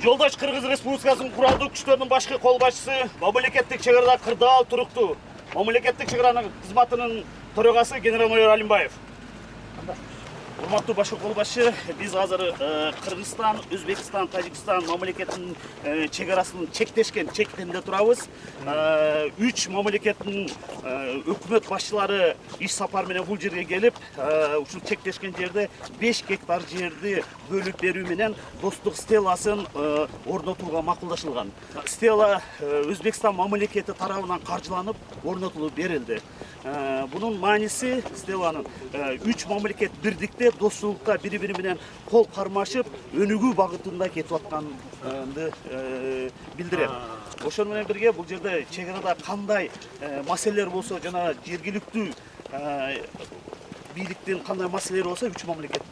Жолдаш Кыргыз Республикасынын куралдуу күчтөрүнүн башкы кол башчысы, мамлекеттик чек арада кырдаал туруктуу мамлекеттик чек аранын кызматынын төрагасы генерал-майор Алимбаев. Урматтуу башкы кол башчы, биз азыр Кыргызстан, Өзбекстан, Тажикстан мамлекетинин чек арасынын чектешкен чектенде турабыз. 3 мамлекеттин өкмөт башчылары иш сапар менен бул жерге келип, ушул чектешкен жерде 5 гектар жерди бөлүп берүү менен достук стеласын орнотууга макулдашылган. Стела Өзбекстан мамлекети тарабынан каржыланып орнотулуп берилди. Bunun manisi Stela'nın 3 mamleket birlikte dostlukta biri menен kol karmaşıp önügü bağıtında ketip atkandı bildirer. Oşon menен birge bu жерде чек арада кандай маселелер болсо жана жергиликтүү бийликтин кандай маселелери болсо 3 мамлекет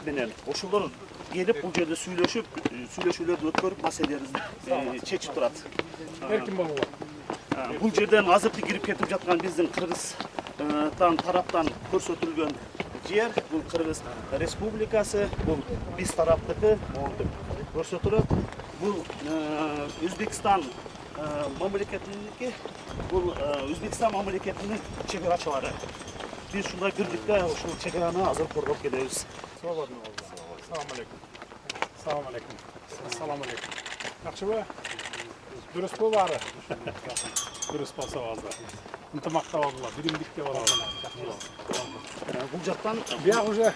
менен ошолор келип бул жерде сүйлөшүүлөрдү өткөрүп маселелерин чечип турат. Эркин болобу? Бул жерден азыркы кирип кетип жаткан биздин Кыргызстан тараптан көрсөтүлгөн жер, бул Кыргыз Республикасы, бул биз тараптыкы көрсөтүлөт. Бул Өзбекстан мамлекетиники, бул Өзбекстан мамлекетинин чек арачылары. Биз ушундай бирдикте ушул чек араны азыр коргоп келебиз. Салам алейкум. Салам алейкум. Салам алейкум. Жакшыбы? Дұрыс болары. Дұрыс болса болды. Ынтымақта болдылар, биримдикте болдылар. Бұл жақтан Бияқ уже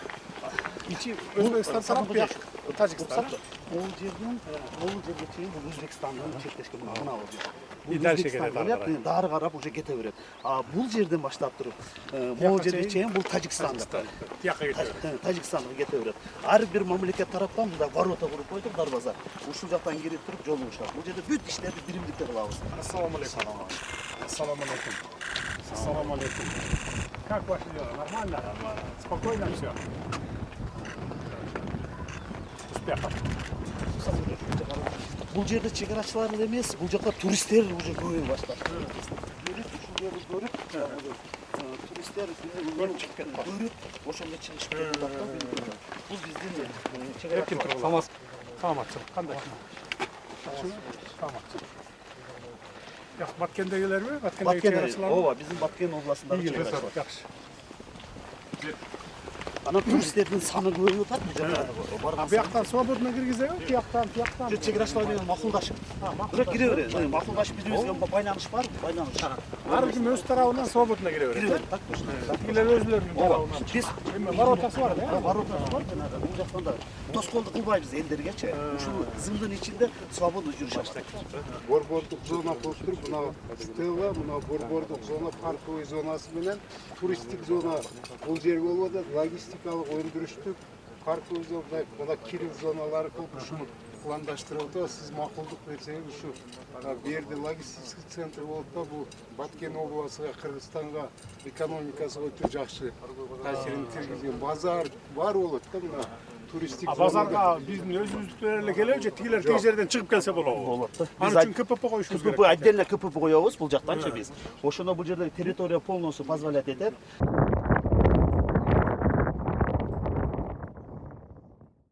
Өзбекстан тарап, бияқ Тажикстан. Ол жерге чейин бұл Өзбекстанның чектешкен мынау. Дәл шекере дары қарап уже кете берет. Бұл жерден баштап тұрып, бұл жерге чейин бұл Тажикстанда. Тажикстанға кете берет. Ар бир мамлекет тараптан мында ворота куруп койдук, дарбаза. Ушул жактан кирип туруп жолун ушат. Бул жерде бүт иштерди биримдикте кылабыз. Ассаламу алейкум. Ассаламу алейкум. Ассаламу алейкум. Как ваши дела? Нормально? Спокойно все? Успехов. Бул жерде чек арачылар эмес, бул жакта туристтер уже көбөйө баштады. Көрүп, туристтер көрүп, ошондо чыгышып кетти. Бул биздин чек арачылар. Саламатчылык. Кандай? Саламатчылык. Як Баткендегилерби? Баткен, ооба, биздин Баткен областындагы чек арачылар. Жакшы. Ана туристтердин саны көбөйүп атат бул жерде. Бияктан свободно киргизеби? Тияктан. Чек арачылар менен макулдашып. Бирок кире берет. Макулдашып бирибизге байланыш бар, байланыш. Ар ким өз тарабынан свободно кире берет. Так точно. Тигилер өзүлөрүнүн тарабынан. Биз воротасы бар, да? Воротасы бар. Бул жактан да тоскоолдук кылбайбыз элдергечи. Ушул зымдын ичинде свободно жүрүшөбүз. Борбордук зона болуп туруп, мына Стелла, мына борбордук зона, парковый зонасы менен туристтик зона бул жерге болуп атат, логистикалык өндүрүштүк, парковый зона, мына кирил зоналары кылып ушуну пландаштырылды. Сиз макулдук берсеңиз ушу берди логистический центр болуп да, бул Баткен областыга, Кыргызстанга экономикасына өтө жакшы таасирин тийгизген. Базар бар болот да, мына туристтик базарга биздин өзүбүздүктөр эле келеби же тигилер тиги жерден чыгып келсе болобу? Болот. Ал үчүн КПП коюшубуз керек. КПП отдельно КПП коебуз бул жактанчы биз. Ошондо бул жерде территория полностью позволять этет.